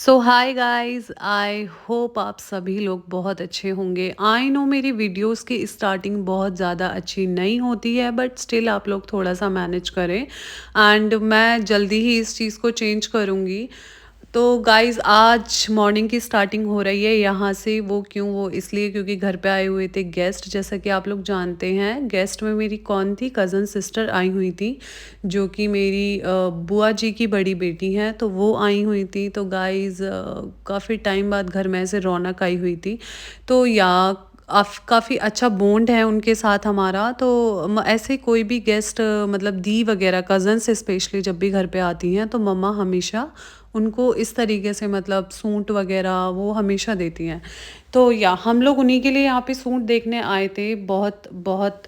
So hi guys, I hope आप सभी लोग बहुत अच्छे होंगे। आई नो मेरी वीडियोस की स्टार्टिंग बहुत ज़्यादा अच्छी नहीं होती है, बट स्टिल आप लोग थोड़ा सा मैनेज करें एंड मैं जल्दी ही इस चीज़ को चेंज करूँगी। तो गाइस, आज मॉर्निंग की स्टार्टिंग हो रही है यहाँ से। वो क्यों? वो इसलिए क्योंकि घर पे आए हुए थे गेस्ट। जैसा कि आप लोग जानते हैं, गेस्ट में मेरी कौन थी? कज़न सिस्टर आई हुई थी, जो कि मेरी बुआ जी की बड़ी बेटी हैं, तो वो आई हुई थी। तो गाइस, काफ़ी टाइम बाद घर में ऐसे रौनक आई हुई थी। तो या काफ़ी अच्छा बॉन्ड है उनके साथ हमारा। तो ऐसे कोई भी गेस्ट, मतलब दी वगैरह कज़न्स स्पेशली जब भी घर पे आती हैं, तो मम्मा हमेशा उनको इस तरीके से, मतलब सूट वगैरह वो हमेशा देती हैं। तो या हम लोग उन्हीं के लिए यहाँ पे सूट देखने आए थे। बहुत बहुत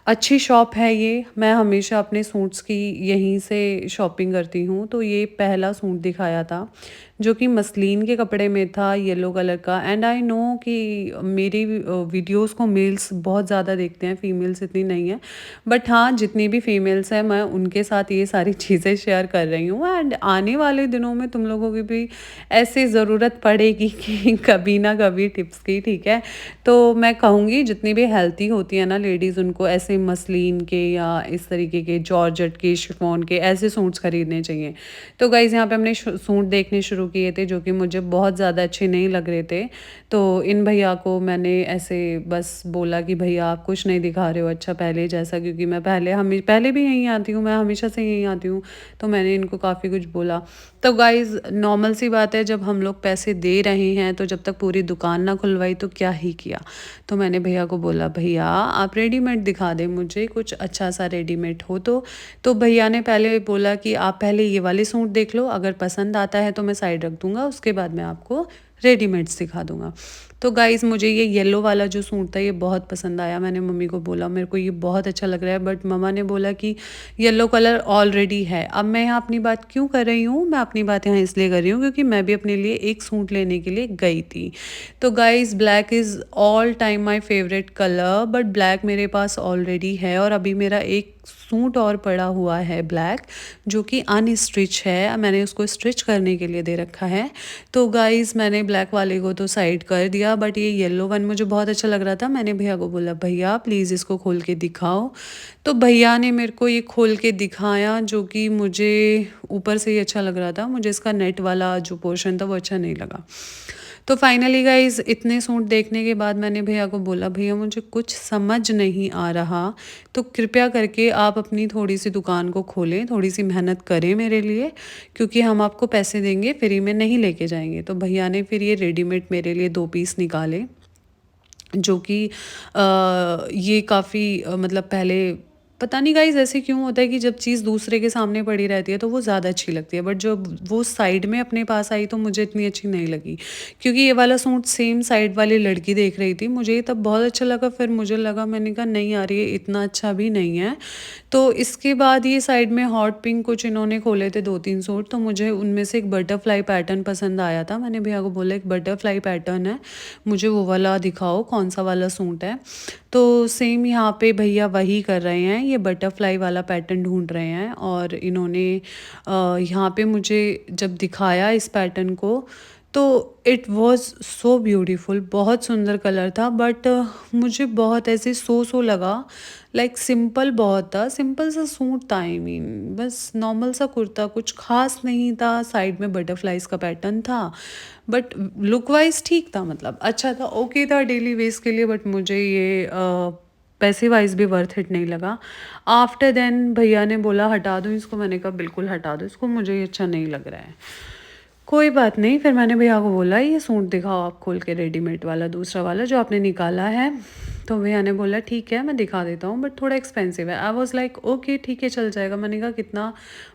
अच्छी शॉप है ये। मैं हमेशा अपने सूट्स की यहीं से शॉपिंग करती हूँ। तो ये पहला सूट दिखाया था, जो कि मसलिन के कपड़े में था, येलो कलर का। एंड आई नो कि मेरी वीडियोस को मेल्स बहुत ज़्यादा देखते हैं, फीमेल्स इतनी नहीं है। बट हाँ, जितनी भी फीमेल्स हैं, मैं उनके साथ ये सारी चीज़ें शेयर कर रही हूँ। एंड आने वाले दिनों में तुम लोगों की भी ऐसी ज़रूरत पड़ेगी कि कभी ना कभी टिप्स की, ठीक है? तो मैं कहूँगी, जितनी भी हेल्थी होती है ना लेडीज़, उनको ऐसे मसलिन के या इस तरीके के जॉर्जेट के, शिफॉन के ऐसे सूट्स खरीदने चाहिए। तो गाइज़, यहाँ पे हमने सूट देखने शुरू किए थे, जो कि मुझे बहुत ज़्यादा अच्छे नहीं लग रहे थे। तो इन भैया को मैंने ऐसे बस बोला कि भैया आप कुछ नहीं दिखा रहे हो अच्छा पहले जैसा, क्योंकि मैं पहले भी यहीं आती हूँ, मैं हमेशा से यहीं आती हूँ। तो मैंने इनको काफ़ी कुछ बोला। तो गाइज़, नॉर्मल सी बात है, जब हम लोग पैसे दे रहे हैं तो जब तक पूरी दुकान ना खुलवाई तो क्या ही किया। तो मैंने भैया को बोला, भैया आप रेडीमेड दिखा दें मुझे, कुछ अच्छा सा रेडीमेड हो तो। तो भैया ने पहले बोला कि आप पहले ये वाले सूट देख लो, अगर पसंद आता है तो मैं साइड रख दूँगा, उसके बाद मैं आपको रेडीमेड्स दिखा दूँगा। तो गाइज़, मुझे ये येलो वाला जो सूट था ये बहुत पसंद आया। मैंने मम्मी को बोला मेरे को ये बहुत अच्छा लग रहा है, बट मम्मा ने बोला कि येलो कलर ऑलरेडी है। अब मैं यहाँ अपनी बात क्यों कर रही हूँ? मैं अपनी बात यहाँ इसलिए कर रही हूँ क्योंकि मैं भी अपने लिए एक सूट लेने के लिए गई थी। तो guys, black is all time my favourite colour, but black मेरे पास ऑलरेडी है और अभी मेरा एक सूट और पड़ा हुआ है ब्लैक, जो कि अनस्टिच है। मैंने उसको स्टिच करने के लिए दे रखा है। तो गाइज़, मैंने ब्लैक वाले को तो साइड कर दिया, बट ये येलो वन मुझे बहुत अच्छा लग रहा था। मैंने भैया को बोला, भैया प्लीज़ इसको खोल के दिखाओ। तो भैया ने मेरे को ये खोल के दिखाया, जो कि मुझे ऊपर से ही अच्छा लग रहा था। मुझे इसका नेट वाला जो पोर्शन था वो अच्छा नहीं लगा। तो फाइनली गाइज़, इतने सूट देखने के बाद मैंने भैया को बोला, भैया मुझे कुछ समझ नहीं आ रहा, तो कृपया करके आप अपनी थोड़ी-सी दुकान को खोलें, थोड़ी-सी मेहनत करें मेरे लिए, क्योंकि हम आपको पैसे देंगे, फ्री में नहीं लेके जाएँगे। तो भैया ने फिर ये रेडीमेड मेरे लिए 2 पीस निकाले, जो कि ये काफ़ी मतलब पहले पता नहीं गाइज़ ऐसे क्यों होता है कि जब चीज़ दूसरे के सामने पड़ी रहती है तो वो ज़्यादा अच्छी लगती है, बट जब वो साइड में अपने पास आई तो मुझे इतनी अच्छी नहीं लगी, क्योंकि ये वाला सूट सेम साइड वाली लड़की देख रही थी। मुझे ये तब बहुत अच्छा लगा, फिर मुझे लगा, मैंने कहा नहीं यार, ये इतना अच्छा भी नहीं है। तो इसके बाद ये साइड में हॉट पिंक कुछ इन्होंने खोले थे 2-3 सूट, तो मुझे उनमें से एक बटरफ्लाई पैटर्न पसंद आया था। मैंने भैया को बोला, एक बटरफ्लाई पैटर्न है, मुझे वो वाला दिखाओ, कौन-सा वाला सूट है। तो सेम यहाँ पे भैया वही कर रहे हैं, ये बटरफ्लाई वाला पैटर्न ढूँढ रहे हैं। और इन्होंने यहाँ पे मुझे जब दिखाया इस पैटर्न को, तो इट वाज़ सो ब्यूटीफुल, बहुत सुंदर कलर था, बट मुझे बहुत ऐसे सो लगा। लाइक सिंपल बहुत था, सिंपल सा सूट था, आई मीन बस नॉर्मल सा कुर्ता, कुछ ख़ास नहीं था, साइड में बटरफ्लाइज़ का पैटर्न था, बट लुक वाइज़ ठीक था, मतलब अच्छा था, ओके था डेली वेयर्स के लिए, बट मुझे ये पैसे वाइज़ भी वर्थ इट नहीं लगा। आफ्टर देन भैया ने बोला हटा दो इसको, मैंने कहा बिल्कुल हटा दो इसको, मुझे ये अच्छा नहीं लग रहा है। कोई बात नहीं, फिर मैंने भैया को बोला ये सूट दिखाओ आप खोल के, रेडीमेड वाला दूसरा वाला जो आपने निकाला है। तो भैया ने बोला ठीक है मैं दिखा देता हूँ, बट थोड़ा एक्सपेंसिव है। आई वाज़ लाइक ओके ठीक है चल जाएगा। मैंने कहा कितना?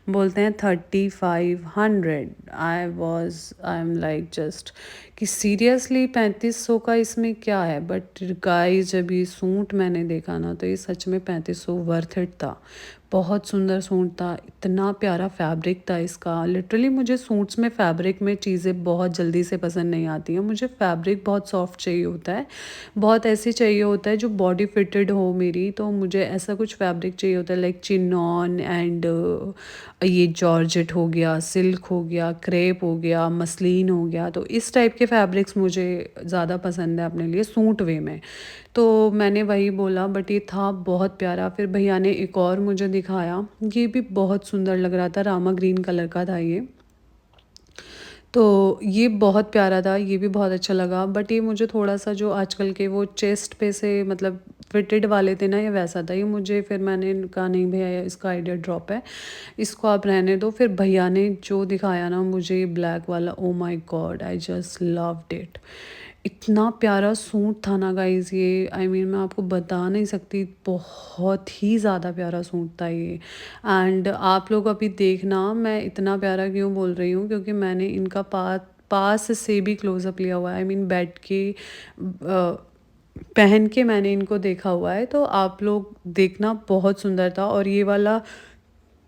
बोलते हैं 3500। आई एम लाइक जस्ट कि सीरियसली 3500 का इसमें क्या है? बट गाइस, जब ये सूट मैंने देखा ना, तो ये सच में 3500 वर्थ इट था। बहुत सुंदर सूट था, इतना प्यारा फैब्रिक था इसका। लिटरली मुझे सूट्स में फैब्रिक में चीज़ें बहुत जल्दी से पसंद नहीं आती हैं। मुझे फैब्रिक बहुत सॉफ्ट चाहिए होता है, बहुत ऐसे चाहिए होता है जो बॉडी फिटेड हो मेरी, तो मुझे ऐसा कुछ फैब्रिक चाहिए होता है लाइक चिनॉन एंड ये जॉर्जेट हो गया, सिल्क हो गया, क्रेप हो गया, मसलिन हो गया। तो इस टाइप के फैब्रिक्स मुझे ज़्यादा पसंद है अपने लिए सूट वे में। तो मैंने वही बोला, बट ये था बहुत प्यारा। फिर भैया ने एक और मुझे दिखाया, ये भी बहुत सुंदर लग रहा था, रामा ग्रीन कलर का था ये। तो ये बहुत प्यारा था, ये भी बहुत अच्छा लगा। बट ये मुझे थोड़ा-सा जो आजकल के वो चेस्ट पे से मतलब फिटेड वाले थे ना, ये वैसा था। ये मुझे फिर मैंने कहा नहीं भैया इसका आइडिया ड्रॉप है, इसको आप रहने दो। फिर भैया ने जो दिखाया ना मुझे ब्लैक वाला, oh my God! I just loved it. इतना प्यारा सूट था ना गाइज़ ये, आई मीन मैं आपको बता नहीं सकती, बहुत ही ज़्यादा प्यारा सूट था ये। एंड आप लोग अभी देखना मैं इतना प्यारा क्यों बोल रही हूँ, क्योंकि मैंने इनका पास से भी क्लोज़अप लिया हुआ है। आई मीन बेड के पहन के मैंने इनको देखा हुआ है, तो आप लोग देखना बहुत सुंदर था। और ये वाला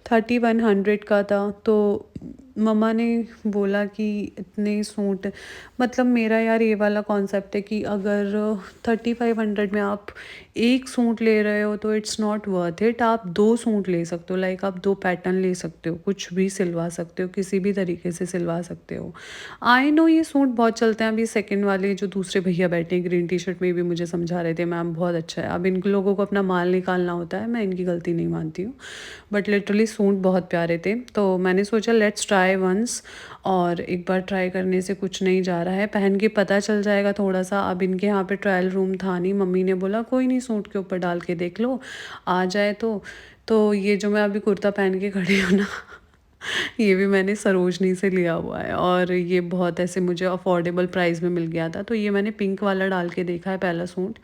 3100 का था। तो मम्मा ने बोला कि इतने सूट, मतलब मेरा यार ये वाला कॉन्सेप्ट है कि अगर 3500 में आप एक सूट ले रहे हो तो इट्स नॉट वर्थ इट। आप दो सूट ले सकते हो, लाइक आप दो पैटर्न ले सकते हो, कुछ भी सिलवा सकते हो, किसी भी तरीके से सिलवा सकते हो। आई नो ये सूट बहुत चलते हैं। अभी सेकंड वाले जो दूसरे भैया बैठे हैं ग्रीन टी शर्ट में भी मुझे समझा रहे थे मैम बहुत अच्छा है। अब इन लोगों को अपना माल निकालना होता है, मैं इनकी गलती नहीं मानती हूँ। बट लिटरली सूट बहुत प्यारे थे, तो मैंने सोचा लेट्स ट्राई वंस। और एक बार ट्राई करने से कुछ नहीं जा रहा है, पहन के पता चल जाएगा थोड़ा सा। अब इनके यहाँ पे ट्रायल रूम था नहीं, मम्मी ने बोला कोई नहीं सूट के ऊपर डाल के देख लो, आ जाए तो ये जो मैं अभी कुर्ता पहन के खड़ी हूँ ना ये भी मैंने सरोजनी से लिया हुआ है, और ये बहुत ऐसे मुझे अफोर्डेबल प्राइस में मिल गया था। तो ये मैंने पिंक वाला डाल के देखा है पहला सूट,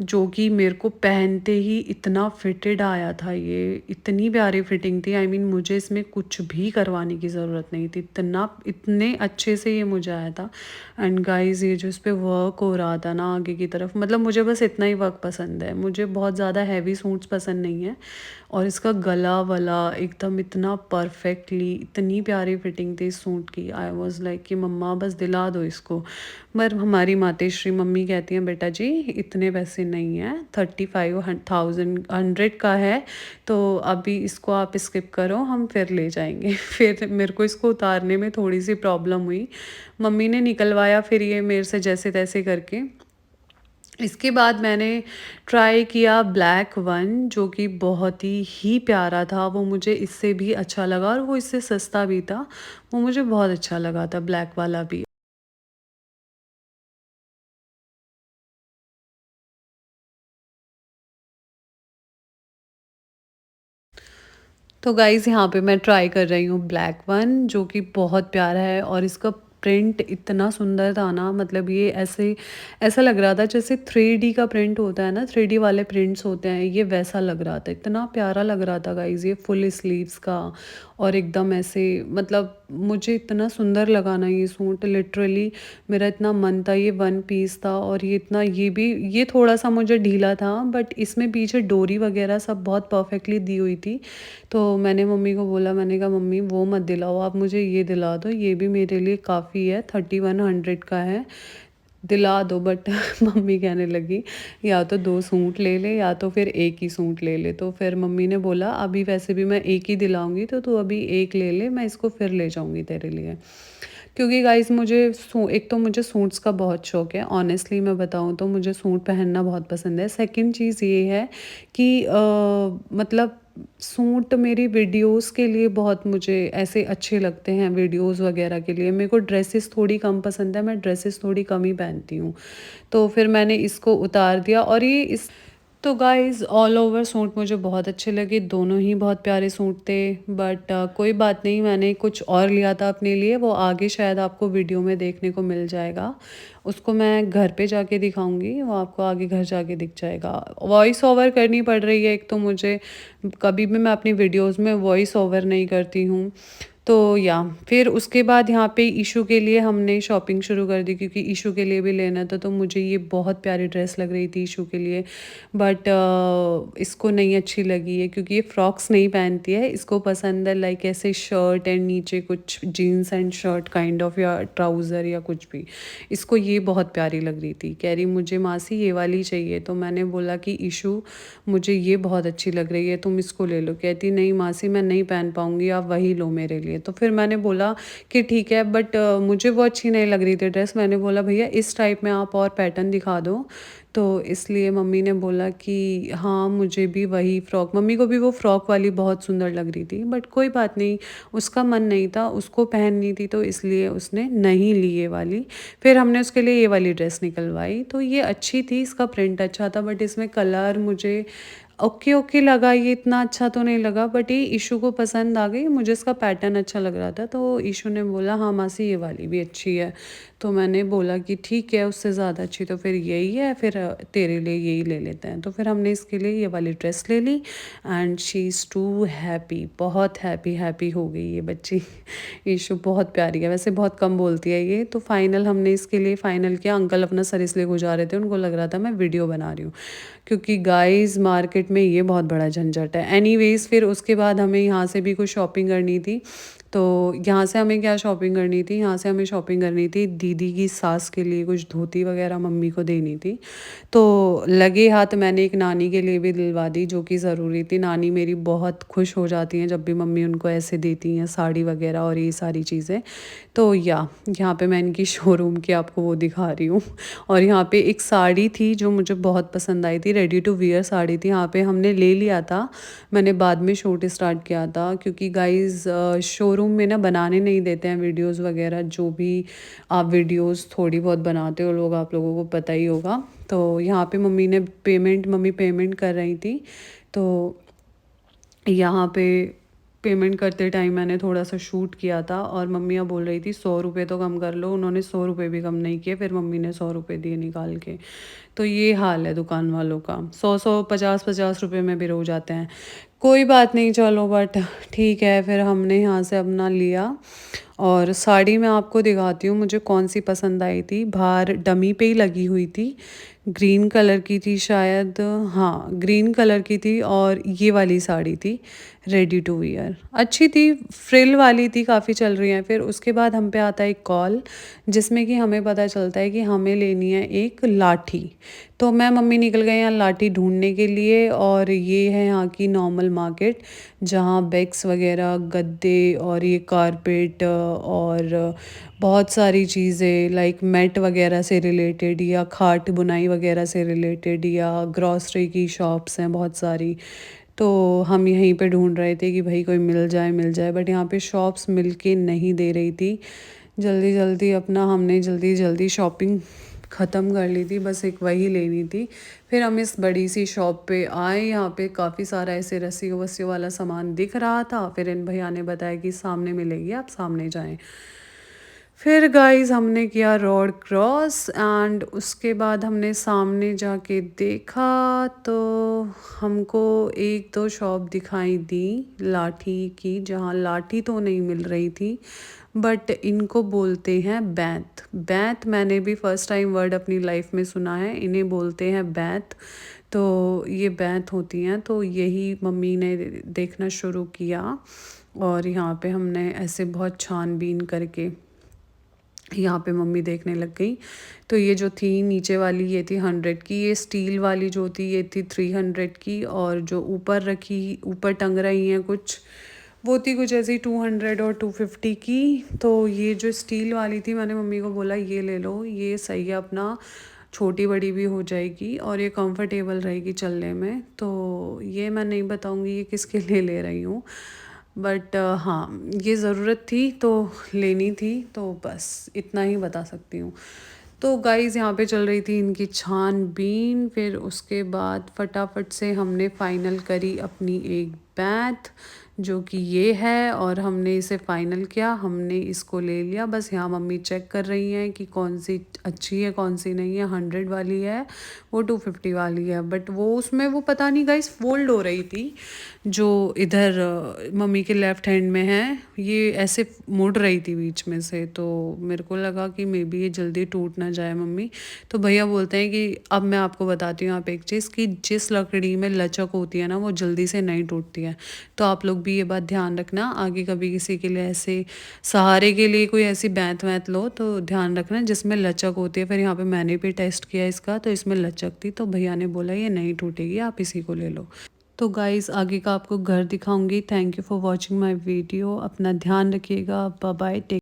जो कि मेरे को पहनते ही इतना फिटेड आया था। ये इतनी प्यारी फिटिंग थी, आई मीन मुझे इसमें कुछ भी करवाने की ज़रूरत नहीं थी, इतना इतने अच्छे से ये मुझे आया था। एंड गाइस ये जो इस पे वर्क हो रहा था ना आगे की तरफ, मतलब मुझे बस इतना ही वर्क पसंद है, मुझे बहुत ज़्यादा हैवी सूट्स पसंद नहीं है। और इसका गला वाला एकदम इतना परफेक्टली, इतनी प्यारी फिटिंग थी इस सूट की। आई वॉज लाइक कि मम्मा बस दिला दो इसको। पर हमारी मातेश्री मम्मी कहती हैं बेटा जी इतने पैसे नहीं हैं, 35,100 का है, तो अभी इसको आप स्किप करो, हम फिर ले जाएंगे फिर मेरे को इसको उतारने में थोड़ी सी प्रॉब्लम हुई, मम्मी ने निकलवाया फिर ये मेरे से जैसे तैसे करके। इसके बाद मैंने ट्राई किया ब्लैक वन, जो कि बहुत ही प्यारा था। वो मुझे इससे भी अच्छा लगा और वो इससे सस्ता भी था, वो मुझे बहुत अच्छा लगा था ब्लैक वाला भी। तो गाइज़ यहाँ पे मैं ट्राई कर रही हूँ ब्लैक वन, जो कि बहुत प्यारा है। और इसका प्रिंट इतना सुंदर था ना, मतलब ये ऐसे ऐसा लग रहा था जैसे 3D का प्रिंट होता है ना, 3D वाले प्रिंट्स होते हैं, ये वैसा लग रहा था, इतना प्यारा लग रहा था गाइज़। ये फुल स्लीव्स का और एकदम ऐसे, मतलब मुझे इतना सुंदर लगा ना ये सूट, लिटरली मेरा इतना मन था। ये वन पीस था और ये इतना, ये थोड़ा सा मुझे ढीला था, बट इसमें पीछे डोरी वगैरह सब बहुत परफेक्टली दी हुई थी। तो मैंने मम्मी को बोला, मैंने कहा मम्मी वो मत दिलाओ, आप मुझे ये दिला दो, ये भी मेरे लिए काफ़ी है, 3100 का है, दिला दो। बट मम्मी कहने लगी या तो दो सूट ले ले या तो फिर एक ही सूट ले ले। तो फिर मम्मी ने बोला अभी वैसे भी मैं एक ही दिलाऊंगी, तो तू अभी एक ले ले, मैं इसको फिर ले जाऊंगी तेरे लिए। क्योंकि गाइस मुझे एक तो मुझे सूट्स का बहुत शौक है, ऑनेस्टली मैं बताऊँ तो मुझे सूट पहनना बहुत पसंद है। सेकंड चीज़ ये है कि मतलब सूट मेरी वीडियोस के लिए बहुत मुझे ऐसे अच्छे लगते हैं, वीडियोस वगैरह के लिए। मेरे को ड्रेसेस थोड़ी कम पसंद है, मैं ड्रेसेस थोड़ी कम ही पहनती हूँ। तो फिर मैंने इसको उतार दिया और ये इस तो गाइज़ ऑल ओवर सूट मुझे बहुत अच्छे लगे, दोनों ही बहुत प्यारे सूट थे। बट कोई बात नहीं, मैंने कुछ और लिया था अपने लिए, वो आगे शायद आपको वीडियो में देखने को मिल जाएगा। उसको मैं घर पे जाके दिखाऊंगी, वो आपको आगे घर जाके दिख जाएगा। वॉइस ओवर करनी पड़ रही है एक तो मुझे, कभी भी मैं अपनी वीडियोस में वॉइस ओवर नहीं करती हूँ। तो या फिर उसके बाद यहाँ पे ईशू के लिए हमने शॉपिंग शुरू कर दी, क्योंकि ईशू के लिए भी लेना था। तो मुझे ये बहुत प्यारी ड्रेस लग रही थी ईशू के लिए, बट इसको नहीं अच्छी लगी है, क्योंकि ये फ्रॉक्स नहीं पहनती है। इसको पसंद है लाइक ऐसे शर्ट एंड नीचे कुछ jeans and shirt kind of, या ट्राउज़र या कुछ भी। इसको ये बहुत प्यारी लग रही थी, कह रही मुझे मासी ये वाली चाहिए। तो मैंने बोला कि ईशू मुझे ये बहुत अच्छी लग रही है, तुम इसको ले लो। कहती नहीं मासी मैं नहीं पहन पाऊँगी, आप वही लो मेरे लिए। तो फिर मैंने बोला कि ठीक है, बट मुझे वो अच्छी नहीं लग रही थी ड्रेस। मैंने बोला भैया इस टाइप में आप और पैटर्न दिखा दो। तो इसलिए मम्मी ने बोला कि हाँ मुझे भी वही फ़्रॉक, मम्मी को भी वो फ़्रॉक वाली बहुत सुंदर लग रही थी, बट कोई बात नहीं, उसका मन नहीं था, उसको पहननी थी, तो इसलिए उसने नहीं ली ये वाली। फिर हमने उसके लिए ये वाली ड्रेस निकलवाई। तो ये अच्छी थी, इसका प्रिंट अच्छा था, बट इसमें कलर मुझे ओके ओके लगा, ये इतना अच्छा तो नहीं लगा। बट ये ईशू को पसंद आ गई, मुझे इसका पैटर्न अच्छा लग रहा था। तो ईशू ने बोला हाँ मासी ये वाली भी अच्छी है। तो मैंने बोला कि ठीक है, उससे ज़्यादा अच्छी तो फिर यही है, फिर तेरे लिए यही ले लेते हैं। तो फिर हमने इसके लिए ये वाली ड्रेस ले ली and she is too happy, बहुत हैप्पी हैप्पी हो गई ये बच्ची। ईशु बहुत प्यारी है, वैसे बहुत कम बोलती है ये। तो फाइनल हमने इसके लिए फ़ाइनल किया। अंकल अपना सर इसलिए गुजार रहे थे, उनको लग रहा था मैं वीडियो बना रही हूँ, क्योंकि गाइस मार्केट में ये बहुत बड़ा झंझट है। एनीवेज़ फिर उसके बाद हमें यहाँ से भी कुछ शॉपिंग करनी थी। तो यहाँ से हमें क्या शॉपिंग करनी थी, यहाँ से हमें शॉपिंग करनी थी दीदी की सास के लिए, कुछ धोती वगैरह मम्मी को देनी थी। तो लगे हाथ मैंने एक नानी के लिए भी दिलवा दी, जो कि ज़रूरी थी। नानी मेरी बहुत खुश हो जाती हैं जब भी मम्मी उनको ऐसे देती हैं साड़ी वगैरह और ये सारी चीज़ें। तो यहाँ पे मैं इनकी शोरूम की आपको वो दिखा रही हूँ। और यहाँ पे एक साड़ी थी जो मुझे बहुत पसंद आई थी, रेडी टू वियर साड़ी थी। यहाँ पे हमने ले लिया था, मैंने बाद में शूट स्टार्ट किया था, क्योंकि गाइस शोरूम में ना बनाने नहीं देते हैं वीडियोस वगैरह। जो भी आप वीडियोस थोड़ी बहुत बनाते हो लोग, आप लोगों को पता ही होगा। तो यहाँ पे मम्मी पेमेंट कर रही थी। तो यहाँ पे पेमेंट करते टाइम मैंने थोड़ा सा शूट किया था, और मम्मी अब बोल रही थी 100 रुपये तो कम कर लो। उन्होंने 100 रुपये भी कम नहीं किए, फिर मम्मी ने 100 रुपये दिए निकाल के। तो ये हाल है दुकान वालों का, 100 100 50 50 रुपये में भी रो जाते हैं। कोई बात नहीं चलो, बट ठीक है। फिर हमने यहाँ से अपना लिया, और साड़ी मैं आपको दिखाती हूँ मुझे कौन सी पसंद आई थी। बाहर डमी पे ही लगी हुई थी, ग्रीन कलर की थी शायद, हाँ ग्रीन कलर की थी, और ये वाली साड़ी थी रेडी टू वियर, अच्छी थी, फ्रिल वाली थी, काफ़ी चल रही हैं। फिर उसके बाद हम पे आता है एक कॉल, जिसमें कि हमें पता चलता है कि हमें लेनी है एक लाठी। तो मैं मम्मी निकल गए यहाँ लाठी ढूंढने के लिए, और ये है यहाँ की नॉर्मल मार्केट, जहाँ बैग्स वगैरह, गद्दे और ये कारपेट और बहुत सारी चीज़ें लाइक मैट वगैरह से रिलेटेड, या खाट बुनाई वगैरह से रिलेटेड, या ग्रॉसरी की शॉप्स हैं बहुत सारी। तो हम यहीं पे ढूंढ रहे थे कि भाई कोई मिल जाए, बट यहाँ पे शॉप्स मिल के नहीं दे रही थी। जल्दी जल्दी अपना हमने जल्दी जल्दी शॉपिंग ख़त्म कर ली थी, बस एक वही लेनी थी। फिर हम इस बड़ी सी शॉप पे आए, यहाँ पे काफ़ी सारा ऐसे रस्सियों वस्सियों वाला सामान दिख रहा था। फिर इन भैया ने बताया कि सामने मिलेगी, आप सामने जाएं। फिर गाइस हमने किया रोड क्रॉस, एंड उसके बाद हमने सामने जाके देखा, तो हमको एक दो शॉप दिखाई दी लाठी की, जहाँ लाठी तो नहीं मिल रही थी, बट इनको बोलते हैं बैंत। बैंत मैंने भी फर्स्ट टाइम वर्ड अपनी लाइफ में सुना है, इन्हें बोलते हैं बैंत। तो ये बैंत होती हैं, तो यही मम्मी ने देखना शुरू किया, और यहाँ पे हमने ऐसे बहुत छानबीन करके यहाँ पे मम्मी देखने लग गई। तो ये जो थी नीचे वाली ये थी 100 की, ये स्टील वाली जो थी ये थी 300 की, और जो ऊपर टंग रही हैं कुछ, वो थी कुछ ऐसी 200 और 250 की। तो ये जो स्टील वाली थी, मैंने मम्मी को बोला ये ले लो, ये सही है, अपना छोटी बड़ी भी हो जाएगी और ये कंफर्टेबल रहेगी चलने में। तो ये मैं नहीं बताऊँगी ये किसके लिए ले रही हूँ, बट हाँ ये ज़रूरत थी तो लेनी थी, तो बस इतना ही बता सकती हूँ। तो गाइज़ यहाँ पे चल रही थी इनकी छानबीन। फिर उसके बाद फटाफट से हमने फ़ाइनल करी अपनी एक बैथ, जो कि ये है, और हमने इसे फ़ाइनल किया, हमने इसको ले लिया। बस यहाँ मम्मी चेक कर रही हैं कि कौन सी अच्छी है कौन सी नहीं है। 100 वाली है, वो 250 वाली है, बट वो उसमें वो पता नहीं गाइस फोल्ड हो रही थी। जो इधर मम्मी के लेफ़्ट हैंड में है, ये ऐसे मुड़ रही थी बीच में से, तो मेरे को लगा कि मे बी ये जल्दी टूट ना जाए मम्मी। तो भैया बोलते हैं कि अब मैं आपको बताती हूँ आप एक चीज़, कि जिस लकड़ी में लचक होती है ना वो जल्दी से नहीं टूटती है। तो आप लोग भी ये बात ध्यान रखना, आगे कभी किसी के लिए ऐसे सहारे के लिए कोई ऐसी बैंत वैंत लो तो ध्यान रखना जिसमें लचक होती है। फिर यहाँ पे मैंने भी टेस्ट किया इसका, तो इसमें लचक थी, तो भैया ने बोला ये नहीं टूटेगी, आप इसी को ले लो। तो गाइस आगे का आपको घर दिखाऊंगी। Thank you for watching my video. अपना ध्यान रखिएगा। Bye bye. टेक